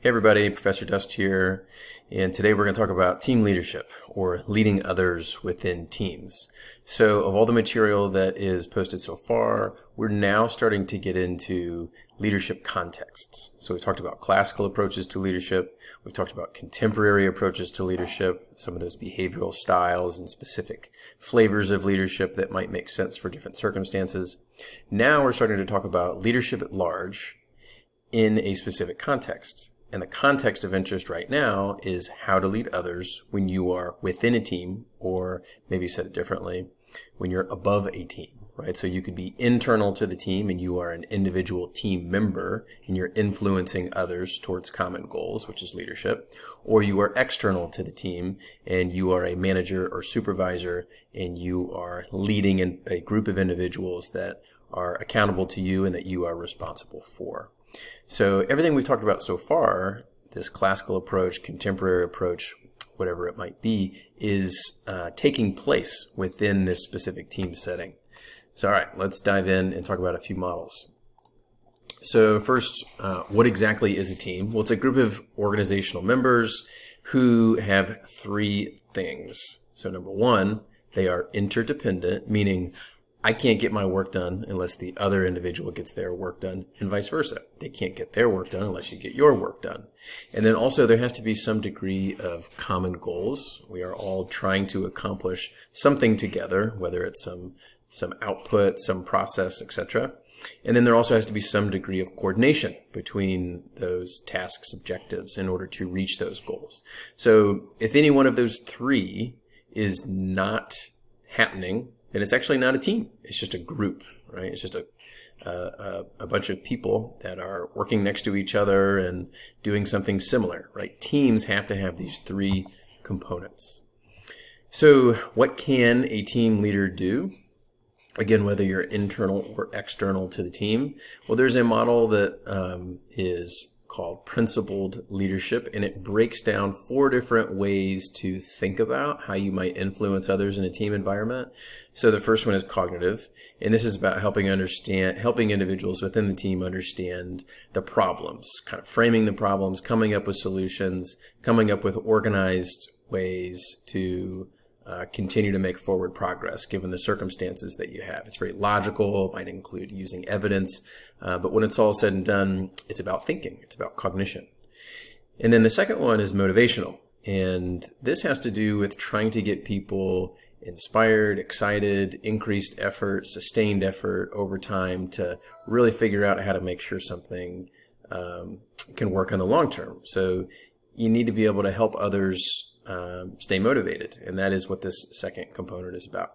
Hey everybody, Professor Dust here, and today we're going to talk about team leadership, or leading others within teams. So of all the material that is posted so far, we're now starting to get into leadership contexts. So we've talked about classical approaches to leadership, we've talked about contemporary approaches to leadership, some of those behavioral styles and specific flavors of leadership that might make sense for different circumstances. Now we're starting to talk about leadership at large in a specific context. And the context of interest right now is how to lead others when you are within a team, or maybe said it differently, when you're above a team, right? So you could be internal to the team and you are an individual team member and you're influencing others towards common goals, which is leadership, or you are external to the team and you are a manager or supervisor and you are leading a group of individuals that are accountable to you and that you are responsible for. So everything we've talked about so far, this classical approach, contemporary approach, whatever it might be, is taking place within this specific team setting. So all right, let's dive in and talk about a few models. So first, what exactly is a team? Well, it's a group of organizational members who have three things. So number one, they are interdependent, meaning I can't get my work done unless the other individual gets their work done, and vice versa. They can't get their work done unless you get your work done. And then also there has to be some degree of common goals. We are all trying to accomplish something together, whether it's some output, some process, etc. And then there also has to be some degree of coordination between those tasks, objectives, in order to reach those goals. So if any one of those three is not happening, then it's actually not a team. It's just a group, right? It's just a bunch of people that are working next to each other and doing something similar, right? Teams have to have these three components. So what can a team leader do? Again, whether you're internal or external to the team. Well, there's a model that is called principled leadership, and it breaks down 4 different ways to think about how you might influence others in a team environment. So the first one is cognitive, and this is about helping individuals within the team understand the problems, kind of framing the problems, coming up with solutions, coming up with organized ways to continue to make forward progress given the circumstances that you have. It's very logical, it might include using evidence, but when it's all said and done, it's about thinking, it's about cognition. And then the second one is motivational, and this has to do with trying to get people inspired, excited, increased effort, sustained effort over time to really figure out how to make sure something can work in the long term. So you need to be able to help others stay motivated, and that is what this second component is about.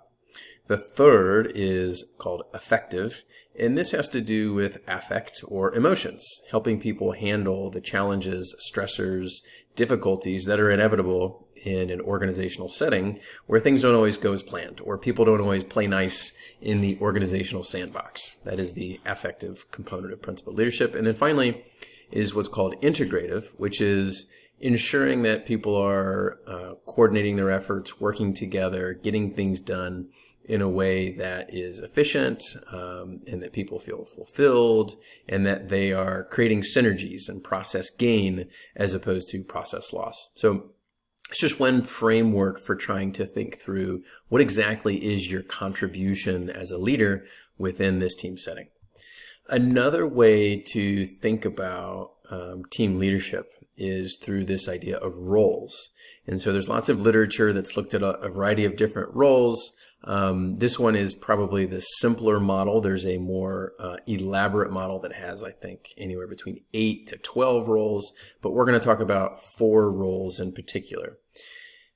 The third is called affective, and this has to do with affect or emotions, helping people handle the challenges, stressors, difficulties that are inevitable in an organizational setting where things don't always go as planned, or people don't always play nice in the organizational sandbox. That is the affective component of principled leadership. And then finally is what's called integrative, which is ensuring that people are coordinating their efforts, working together, getting things done in a way that is efficient, and that people feel fulfilled, and that they are creating synergies and process gain as opposed to process loss. So it's just one framework for trying to think through what exactly is your contribution as a leader within this team setting. Another way to think about team leadership is through this idea of roles. And so there's lots of literature that's looked at a variety of different roles. This one is probably the simpler model. There's a more elaborate model that has, I think, anywhere between 8 to 12 roles, but we're going to talk about 4 roles in particular.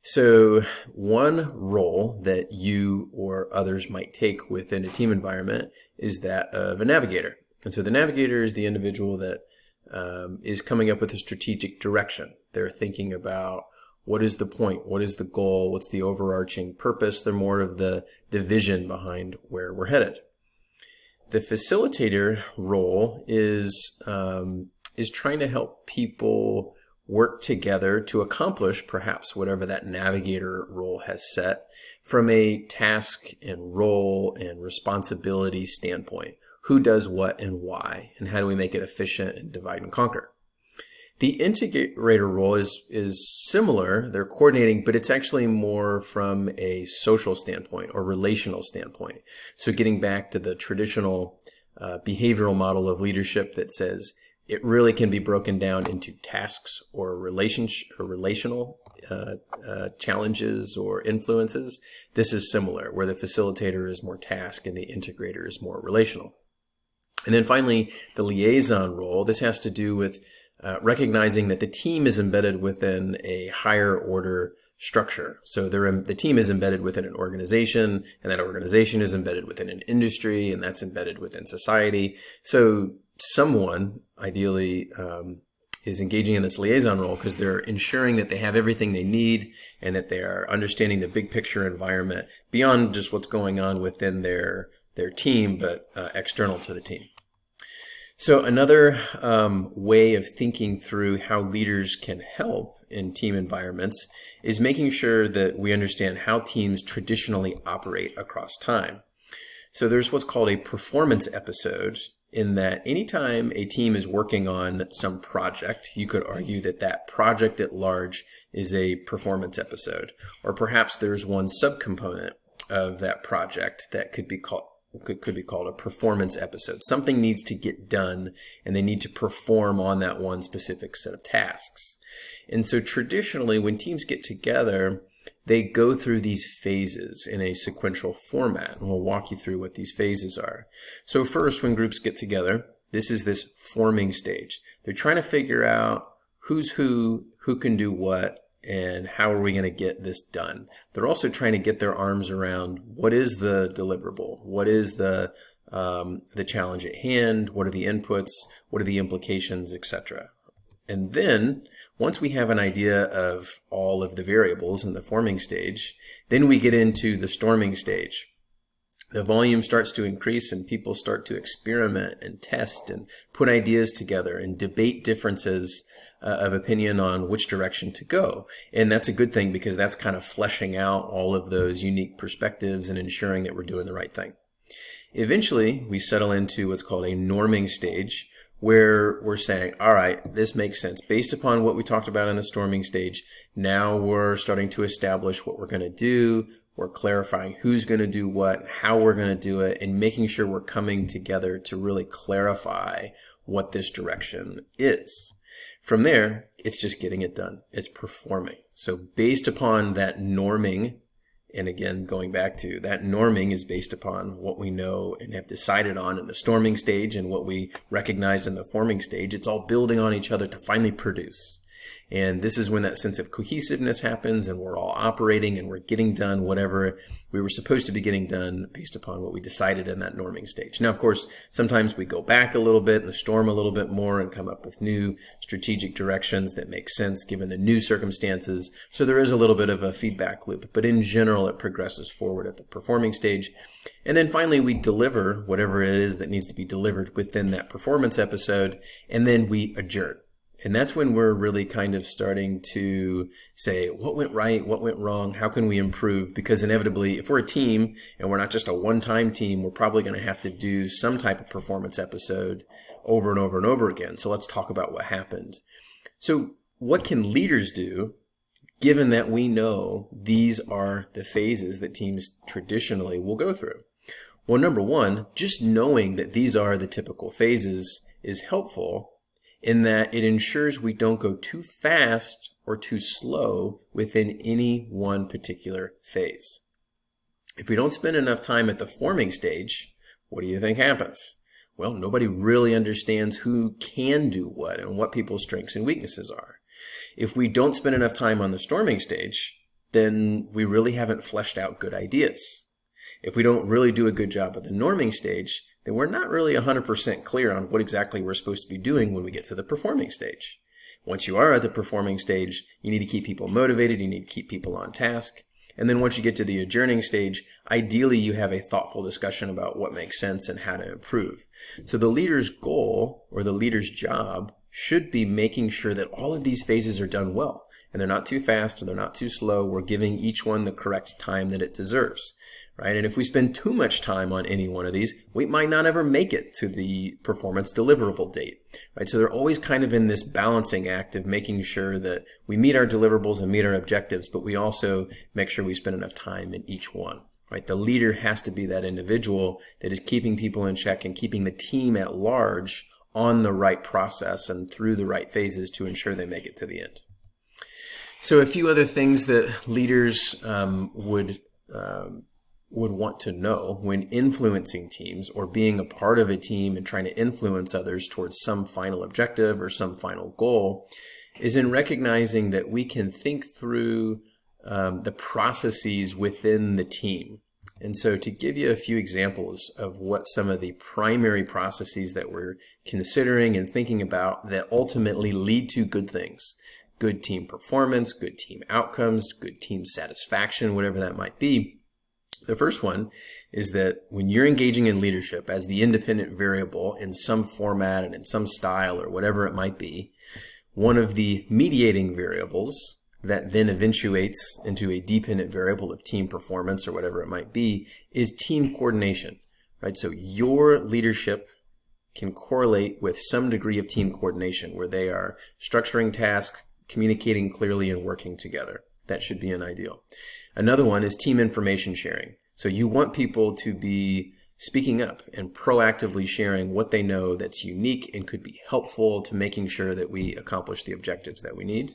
So one role that you or others might take within a team environment is that of a navigator. And so the navigator is the individual that is coming up with a strategic direction. They're thinking about what is the point, what is the goal, what's the overarching purpose. They're more of the vision behind where we're headed. The facilitator role is trying to help people work together to accomplish perhaps whatever that navigator role has set from a task and role and responsibility standpoint. Who does what and why, and how do we make it efficient and divide and conquer? The integrator role is similar. They're coordinating, but it's actually more from a social standpoint or relational standpoint. So getting back to the traditional behavioral model of leadership that says it really can be broken down into tasks or relational challenges or influences. This is similar, where the facilitator is more task and the integrator is more relational. And then finally, the liaison role. This has to do with recognizing that the team is embedded within a higher order structure. So the team is embedded within an organization, and that organization is embedded within an industry, and that's embedded within society. So someone, ideally, is engaging in this liaison role because they're ensuring that they have everything they need and that they are understanding the big picture environment beyond just what's going on within their team, but external to the team. So another way of thinking through how leaders can help in team environments is making sure that we understand how teams traditionally operate across time. So there's what's called a performance episode, in that anytime a team is working on some project, you could argue that that project at large is a performance episode. Or perhaps there's one subcomponent of that project that could be called a performance episode. Something needs to get done and they need to perform on that one specific set of tasks. And so traditionally, when teams get together, they go through these phases in a sequential format, and we'll walk you through what these phases are. So first, when groups get together, this is this forming stage. They're trying to figure out who's who can do what, and how are we going to get this done. They're also trying to get their arms around what is the deliverable, what is the challenge at hand, what are the inputs, what are the implications, etc. And then, once we have an idea of all of the variables in the forming stage, then we get into the storming stage. The volume starts to increase and people start to experiment and test and put ideas together and debate differences of opinion on which direction to go. And that's a good thing because that's kind of fleshing out all of those unique perspectives and ensuring that we're doing the right thing. Eventually, we settle into what's called a norming stage, where we're saying, all right, this makes sense. Based upon what we talked about in the storming stage, now we're starting to establish what we're going to do. We're clarifying who's going to do what, how we're going to do it, and making sure we're coming together to really clarify what this direction is. From there, it's just getting it done. It's performing. So based upon that norming, and again, going back to that norming is based upon what we know and have decided on in the storming stage and what we recognize in the forming stage. It's all building on each other to finally produce. And this is when that sense of cohesiveness happens and we're all operating and we're getting done whatever we were supposed to be getting done based upon what we decided in that norming stage. Now, of course, sometimes we go back a little bit and storm a little bit more and come up with new strategic directions that make sense given the new circumstances. So there is a little bit of a feedback loop, but in general, it progresses forward at the performing stage. And then finally, we deliver whatever it is that needs to be delivered within that performance episode, and then we adjourn. And that's when we're really kind of starting to say, what went right? What went wrong? How can we improve? Because inevitably, if we're a team and we're not just a one-time team, we're probably going to have to do some type of performance episode over and over and over again. So let's talk about what happened. So what can leaders do, given that we know these are the phases that teams traditionally will go through? Well, number one, just knowing that these are the typical phases is helpful, in that it ensures we don't go too fast or too slow within any one particular phase. If we don't spend enough time at the forming stage, what do you think happens? Well, nobody really understands who can do what and what people's strengths and weaknesses are. If we don't spend enough time on the storming stage, then we really haven't fleshed out good ideas. If we don't really do a good job at the norming stage, then we're not really 100% clear on what exactly we're supposed to be doing when we get to the performing stage. Once you are at the performing stage, you need to keep people motivated, you need to keep people on task. And then once you get to the adjourning stage, ideally you have a thoughtful discussion about what makes sense and how to improve. So the leader's goal, or the leader's job, should be making sure that all of these phases are done well. And they're not too fast and they're not too slow. We're giving each one the correct time that it deserves. right? And if we spend too much time on any one of these, we might not ever make it to the performance deliverable date, right? So they're always kind of in this balancing act of making sure that we meet our deliverables and meet our objectives, but we also make sure we spend enough time in each one, right? The leader has to be that individual that is keeping people in check and keeping the team at large on the right process and through the right phases to ensure they make it to the end. So a few other things that leaders would want to know when influencing teams or being a part of a team and trying to influence others towards some final objective or some final goal is in recognizing that we can think through the processes within the team. And so to give you a few examples of what some of the primary processes that we're considering and thinking about that ultimately lead to good things, good team performance, good team outcomes, good team satisfaction, whatever that might be. The first one is that when you're engaging in leadership as the independent variable in some format and in some style or whatever it might be, one of the mediating variables that then eventuates into a dependent variable of team performance or whatever it might be is team coordination, right? So your leadership can correlate with some degree of team coordination where they are structuring tasks, communicating clearly, and working together. That should be an ideal. Another one is team information sharing. So you want people to be speaking up and proactively sharing what they know that's unique and could be helpful to making sure that we accomplish the objectives that we need.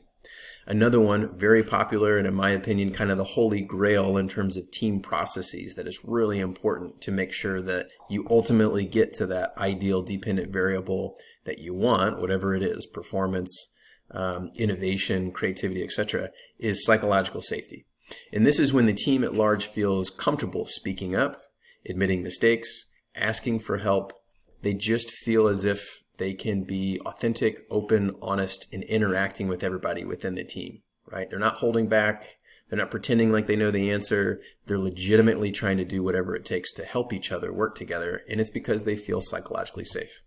Another one, very popular and in my opinion kind of the holy grail in terms of team processes that is really important to make sure that you ultimately get to that ideal dependent variable that you want, whatever it is, performance, innovation, creativity, etc., is psychological safety. And this is when the team at large feels comfortable speaking up, admitting mistakes, asking for help. They just feel as if they can be authentic, open, honest, and interacting with everybody within the team, right? They're not holding back. They're not pretending like they know the answer. They're legitimately trying to do whatever it takes to help each other work together, and it's because they feel psychologically safe.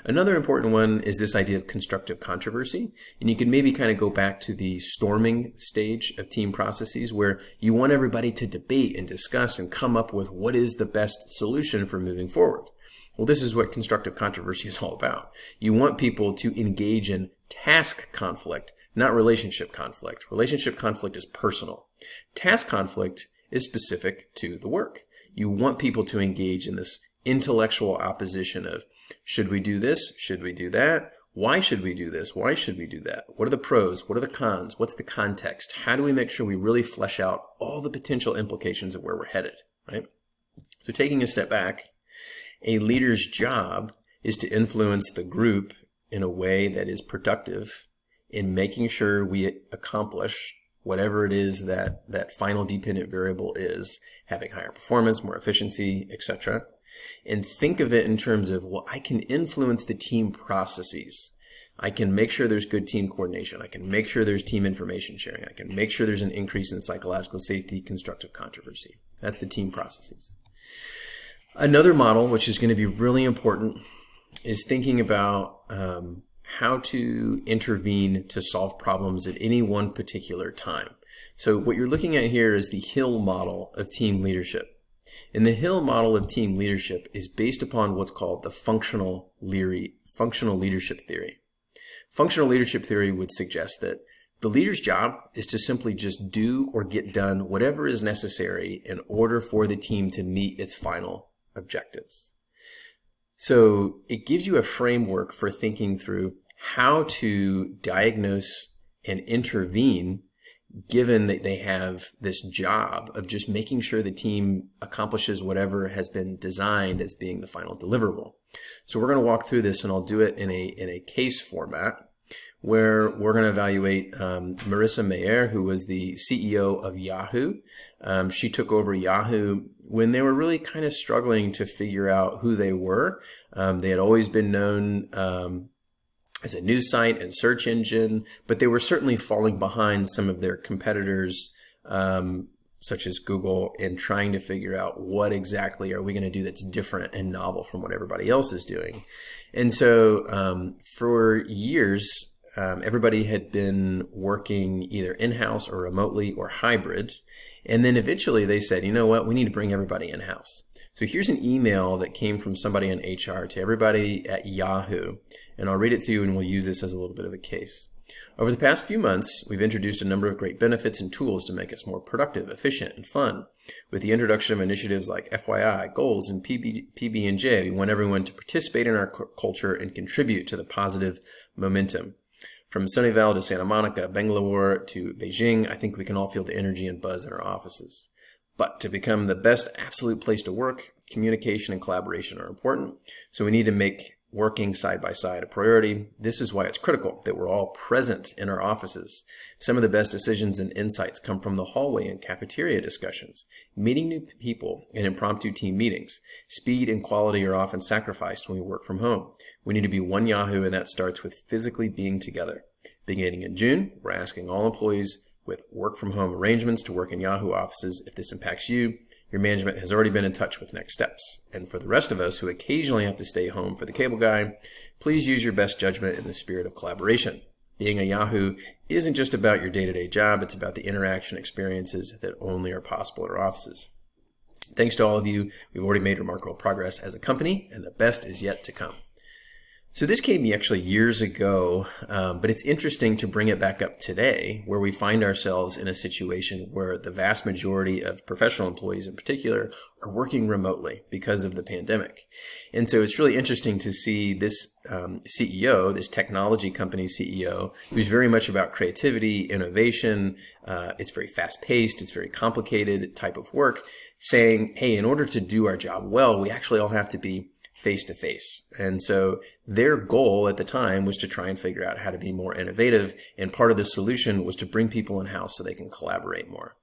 Another important one is this idea of constructive controversy, and you can maybe kind of go back to the storming stage of team processes where you want everybody to debate and discuss and come up with what is the best solution for moving forward. Well, this is what constructive controversy is all about. You want people to engage in task conflict, not relationship conflict. Relationship conflict is personal. Task conflict is specific to the work. You want people to engage in this intellectual opposition of, should we do this? Should we do that? Why should we do this? Why should we do that? What are the pros? What are the cons? What's the context? How do we make sure we really flesh out all the potential implications of where we're headed, right? So taking a step back, a leader's job is to influence the group in a way that is productive in making sure we accomplish whatever it is that final dependent variable is, having higher performance, more efficiency, etc. And think of it in terms of, well, I can influence the team processes. I can make sure there's good team coordination. I can make sure there's team information sharing. I can make sure there's an increase in psychological safety, constructive controversy. That's the team processes. Another model, which is going to be really important, is thinking about how to intervene to solve problems at any one particular time. So what you're looking at here is the Hill model of team leadership. And the Hill model of team leadership is based upon what's called the functional leadership theory. Functional leadership theory would suggest that the leader's job is to simply just do or get done whatever is necessary in order for the team to meet its final objectives. So it gives you a framework for thinking through how to diagnose and intervene given that they have this job of just making sure the team accomplishes whatever has been designed as being the final deliverable. So we're going to walk through this, and I'll do it in a case format where we're going to evaluate Marissa Mayer, who was the CEO of Yahoo. She took over Yahoo when they were really kind of struggling to figure out who they were. They had always been known as a news site and search engine, but they were certainly falling behind some of their competitors, such as Google, in trying to figure out what exactly are we going to do that's different and novel from what everybody else is doing. And so for years, everybody had been working either in-house or remotely or hybrid. And then eventually they said, you know what, we need to bring everybody in-house. So here's an email that came from somebody in HR to everybody at Yahoo. And I'll read it to you and we'll use this as a little bit of a case. Over the past few months, we've introduced a number of great benefits and tools to make us more productive, efficient, and fun. With the introduction of initiatives like FYI, goals, and PB&J, we want everyone to participate in our culture and contribute to the positive momentum. From Sunnyvale to Santa Monica, Bangalore to Beijing, I think we can all feel the energy and buzz in our offices. But to become the best absolute place to work, communication and collaboration are important, so we need to make working side by side a priority. This is why it's critical that we're all present in our offices. Some of the best decisions and insights come from the hallway and cafeteria discussions, meeting new people and impromptu team meetings. Speed and quality are often sacrificed when we work from home. We need to be one Yahoo, and that starts with physically being together. Beginning in June, we're asking all employees with work from home arrangements to work in Yahoo offices. If this impacts you, your management has already been in touch with next steps. And for the rest of us who occasionally have to stay home for the cable guy, please use your best judgment in the spirit of collaboration. Being a Yahoo isn't just about your day-to-day job, it's about the interaction experiences that only are possible at our offices. Thanks to all of you, we've already made remarkable progress as a company, and the best is yet to come. So this came actually years ago, but it's interesting to bring it back up today, where we find ourselves in a situation where the vast majority of professional employees in particular are working remotely because of the pandemic. And so it's really interesting to see this CEO, this technology company CEO, who's very much about creativity, innovation. It's very fast-paced, it's very complicated type of work, saying, hey, in order to do our job well, we actually all have to be face-to-face. And so their goal at the time was to try and figure out how to be more innovative, and part of the solution was to bring people in-house so they can collaborate more.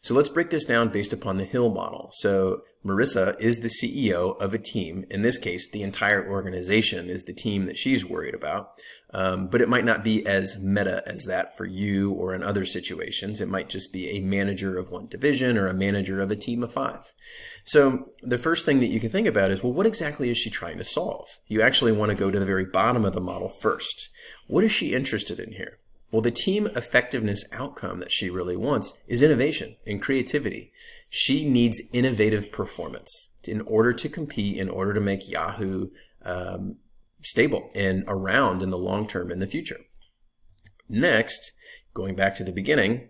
So let's break this down based upon the Hill model. So Marissa is the CEO of a team. In this case, the entire organization is the team that she's worried about. But it might not be as meta as that for you or in other situations. It might just be a manager of one division or a manager of a team of 5. So the first thing that you can think about is, well, what exactly is she trying to solve? You actually want to go to the very bottom of the model first. What is she interested in here? Well, the team effectiveness outcome that she really wants is innovation and creativity. She needs innovative performance in order to compete, in order to make Yahoo stable and around in the long term in the future. Next, going back to the beginning,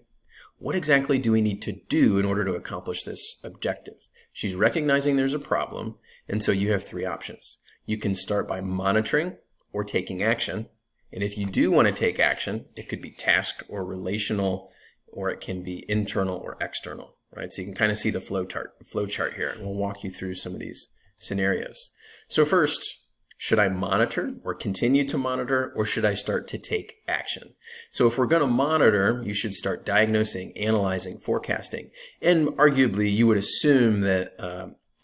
what exactly do we need to do in order to accomplish this objective? She's recognizing there's a problem, and so you have 3 options. You can start by monitoring or taking action. And if you do want to take action, it could be task or relational, or it can be internal or external, right? So you can kind of see the flow chart here, and we'll walk you through some of these scenarios. So first, should I monitor or continue to monitor, or should I start to take action? So if we're going to monitor, you should start diagnosing, analyzing, forecasting. And arguably, you would assume that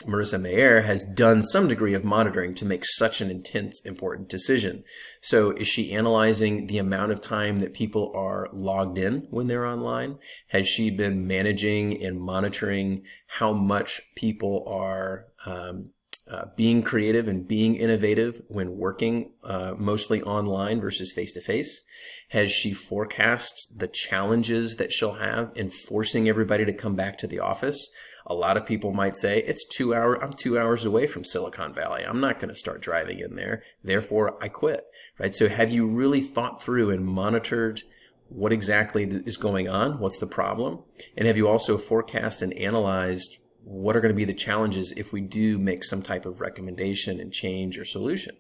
Marissa Mayer has done some degree of monitoring to make such an intense, important decision. So is she analyzing the amount of time that people are logged in when they're online? Has she been managing and monitoring how much people are being creative and being innovative when working mostly online versus face-to-face? Has she forecast the challenges that she'll have in forcing everybody to come back to the office? A lot of people might say, I'm 2 hours away from Silicon Valley. I'm not going to start driving in there. Therefore, I quit, right? So have you really thought through and monitored what exactly is going on? What's the problem? And have you also forecast and analyzed what are going to be the challenges if we do make some type of recommendation and change or solution?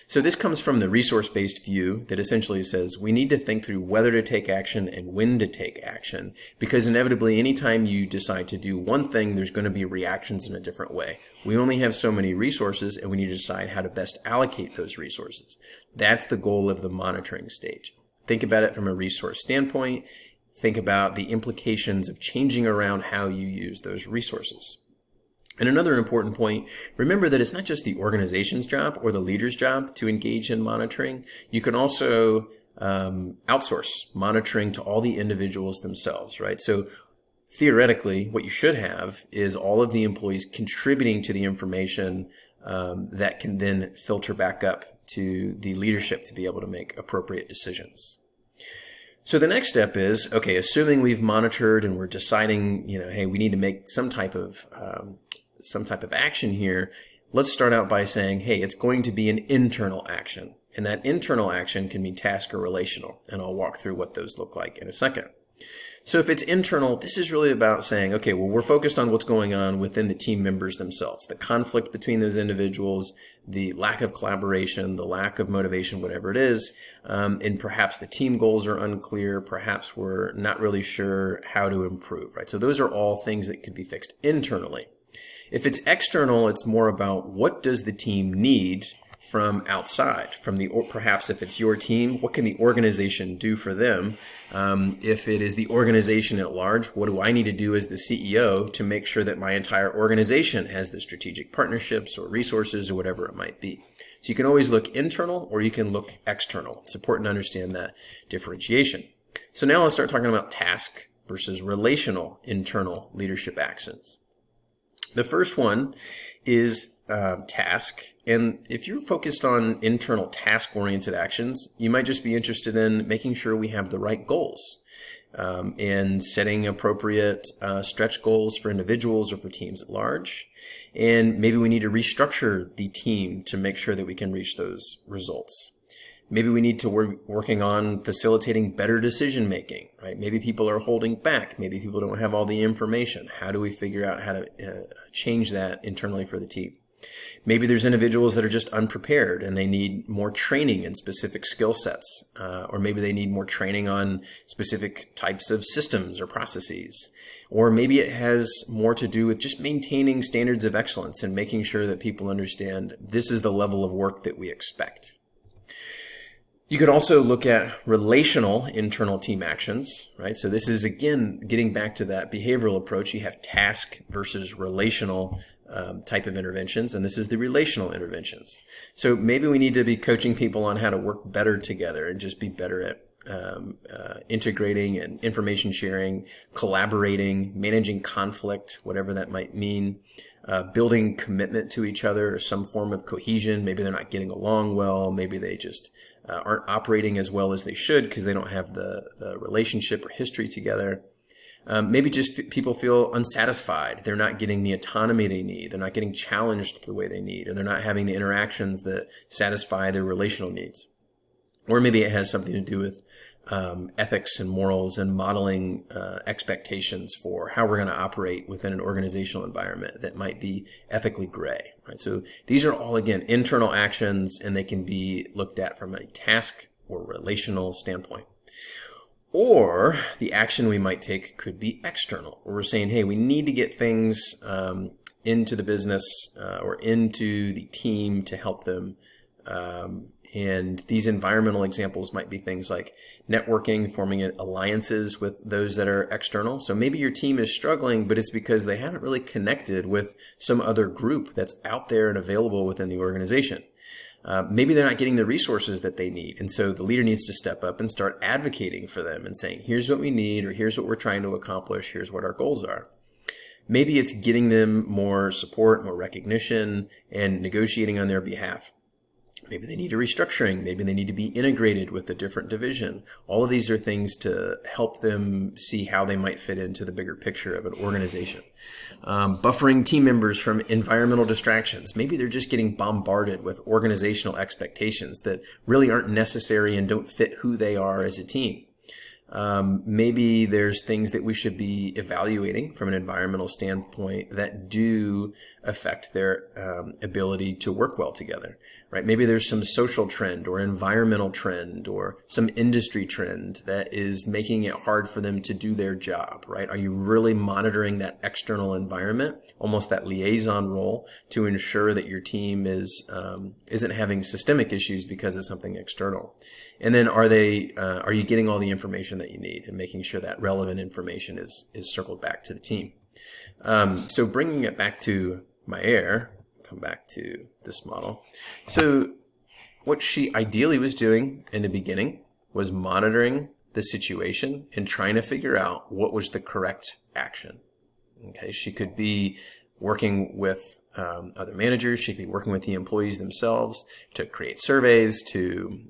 So this comes from the resource-based view that essentially says we need to think through whether to take action and when to take action, because inevitably anytime you decide to do one thing, there's going to be reactions in a different way. We only have so many resources, and we need to decide how to best allocate those resources. That's the goal of the monitoring stage. Think about it from a resource standpoint. Think about the implications of changing around how you use those resources. And another important point, remember that it's not just the organization's job or the leader's job to engage in monitoring. You can also outsource monitoring to all the individuals themselves, right? So theoretically, what you should have is all of the employees contributing to the information that can then filter back up to the leadership to be able to make appropriate decisions. So the next step is, okay, assuming we've monitored and we're deciding, hey, we need to make some type of action here. Let's start out by saying, hey, it's going to be an internal action. And that internal action can be task or relational. And I'll walk through what those look like in a second. So if it's internal, this is really about saying, okay, well, we're focused on what's going on within the team members themselves, the conflict between those individuals, the lack of collaboration, the lack of motivation, whatever it is, and perhaps the team goals are unclear, perhaps we're not really sure how to improve, right? So those are all things that could be fixed internally. If it's external, it's more about what does the team need from outside, or perhaps if it's your team, what can the organization do for them? If it is the organization at large, what do I need to do as the CEO to make sure that my entire organization has the strategic partnerships or resources or whatever it might be? So you can always look internal or you can look external. It's important to understand that differentiation. So now let's start talking about task versus relational internal leadership actions. The first one is task. And if you're focused on internal task-oriented actions, you might just be interested in making sure we have the right goals and setting appropriate stretch goals for individuals or for teams at large. And maybe we need to restructure the team to make sure that we can reach those results. Maybe we need to working on facilitating better decision making, right? Maybe people are holding back. Maybe people don't have all the information. How do we figure out how to change that internally for the team? Maybe there's individuals that are just unprepared and they need more training in specific skill sets, or maybe they need more training on specific types of systems or processes. Or maybe it has more to do with just maintaining standards of excellence and making sure that people understand this is the level of work that we expect. You could also look at relational internal team actions, right? So this is, again, getting back to that behavioral approach. You have task versus relational type of interventions, and this is the relational interventions. So maybe we need to be coaching people on how to work better together and just be better at integrating and information sharing, collaborating, managing conflict, whatever that might mean, building commitment to each other, or some form of cohesion. Maybe they're not getting along well. Maybe they just aren't operating as well as they should because they don't have the relationship or history together. Maybe just people feel unsatisfied. They're not getting the autonomy they need. They're not getting challenged the way they need, or they're not having the interactions that satisfy their relational needs. Or maybe it has something to do with ethics and morals and modeling expectations for how we're going to operate within an organizational environment that might be ethically gray, right? So these are all, again, internal actions, and they can be looked at from a task or relational standpoint. Or the action we might take could be external, where we're saying, hey, we need to get things into the business or into the team to help them. And these environmental examples might be things like networking, forming alliances with those that are external. So maybe your team is struggling, but it's because they haven't really connected with some other group that's out there and available within the organization. Maybe they're not getting the resources that they need. And so the leader needs to step up and start advocating for them and saying, here's what we need, or here's what we're trying to accomplish. Here's what our goals are. Maybe it's getting them more support, more recognition, and negotiating on their behalf. Maybe they need a restructuring. Maybe they need to be integrated with a different division. All of these are things to help them see how they might fit into the bigger picture of an organization. Buffering team members from environmental distractions. Maybe they're just getting bombarded with organizational expectations that really aren't necessary and don't fit who they are as a team. Maybe there's things that we should be evaluating from an environmental standpoint that do affect their ability to work well together, right? Maybe there's some social trend or environmental trend or some industry trend that is making it hard for them to do their job, right? Are you really monitoring that external environment, almost that liaison role, to ensure that your team isn't having systemic issues because of something external? And then are you getting all the information that you need and making sure that relevant information is circled back to the team? So bringing it back to Mayer, come back to this model. So what she ideally was doing in the beginning was monitoring the situation and trying to figure out what was the correct action. Okay, she could be working with other managers. She could be working with the employees themselves to create surveys, to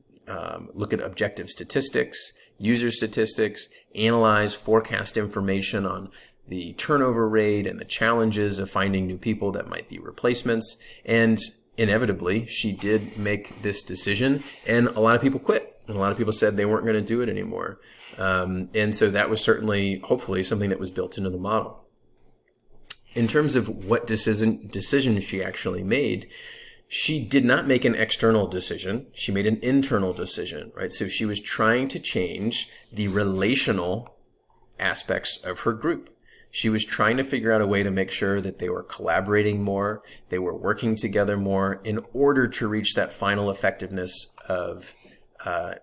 look at objective statistics, user statistics, analyze, forecast information on the turnover rate and the challenges of finding new people that might be replacements. And inevitably, she did make this decision, and a lot of people quit. And a lot of people said they weren't going to do it anymore. And so that was certainly, hopefully, something that was built into the model. In terms of what decision she actually made, she did not make an external decision. She made an internal decision, right? So she was trying to change the relational aspects of her group. She was trying to figure out a way to make sure that they were collaborating more, they were working together more in order to reach that final effectiveness of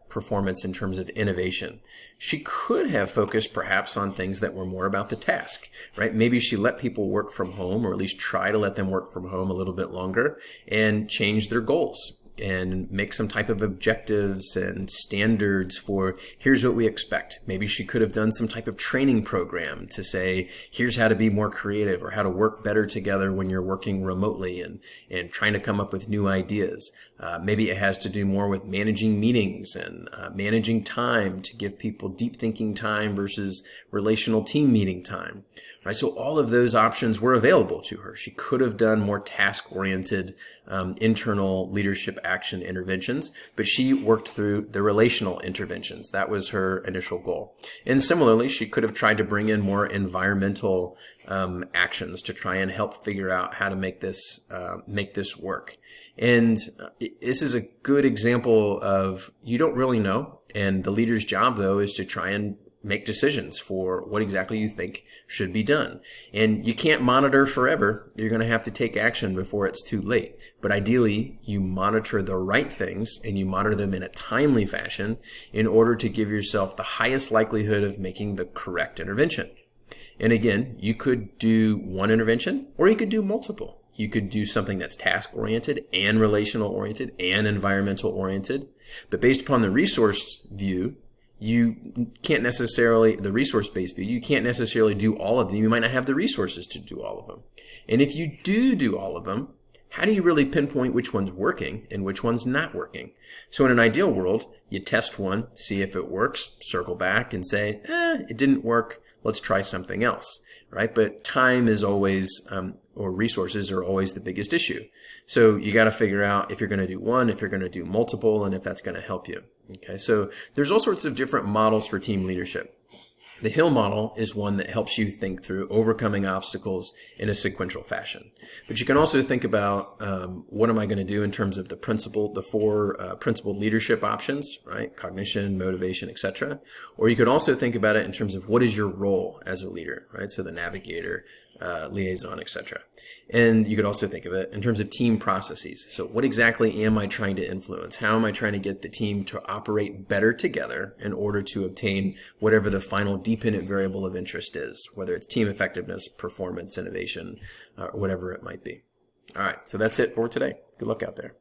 performance in terms of innovation. She could have focused perhaps on things that were more about the task, right? Maybe she let people work from home, or at least try to let them work from home a little bit longer, and change their goals and make some type of objectives and standards for here's what we expect. Maybe she could have done some type of training program to say, here's how to be more creative, or how to work better together when you're working remotely and trying to come up with new ideas. Maybe it has to do more with managing meetings and managing time to give people deep thinking time versus relational team meeting time. Right? So all of those options were available to her. She could have done more task-oriented internal leadership action interventions, but she worked through the relational interventions. That was her initial goal. And similarly, she could have tried to bring in more environmental actions to try and help figure out how to make this work. And this is a good example of you don't really know. And the leader's job, though, is to try and make decisions for what exactly you think should be done. And you can't monitor forever. You're going to have to take action before it's too late. But ideally, you monitor the right things and you monitor them in a timely fashion in order to give yourself the highest likelihood of making the correct intervention. And again, you could do one intervention or you could do multiple. You could do something that's task-oriented and relational-oriented and environmental-oriented. But based upon the resource view, you can't necessarily, the resource-based view, you can't necessarily do all of them. You might not have the resources to do all of them. And if you do all of them, how do you really pinpoint which one's working and which one's not working? So in an ideal world, you test one, see if it works, circle back and say, it didn't work, let's try something else, right? But time is always, or resources are always the biggest issue. So you got to figure out if you're going to do one, if you're going to do multiple, and if that's going to help you. Okay, so there's all sorts of different models for team leadership. The Hill model is one that helps you think through overcoming obstacles in a sequential fashion. But you can also think about what am I going to do in terms of the four principled leadership options, right? Cognition, motivation, etc. Or you could also think about it in terms of what is your role as a leader, right? So the navigator, liaison, etc. And you could also think of it in terms of team processes. So what exactly am I trying to influence? How am I trying to get the team to operate better together in order to obtain whatever the final dependent variable of interest is, whether it's team effectiveness, performance, innovation, or whatever it might be. All right, so that's it for today. Good luck out there.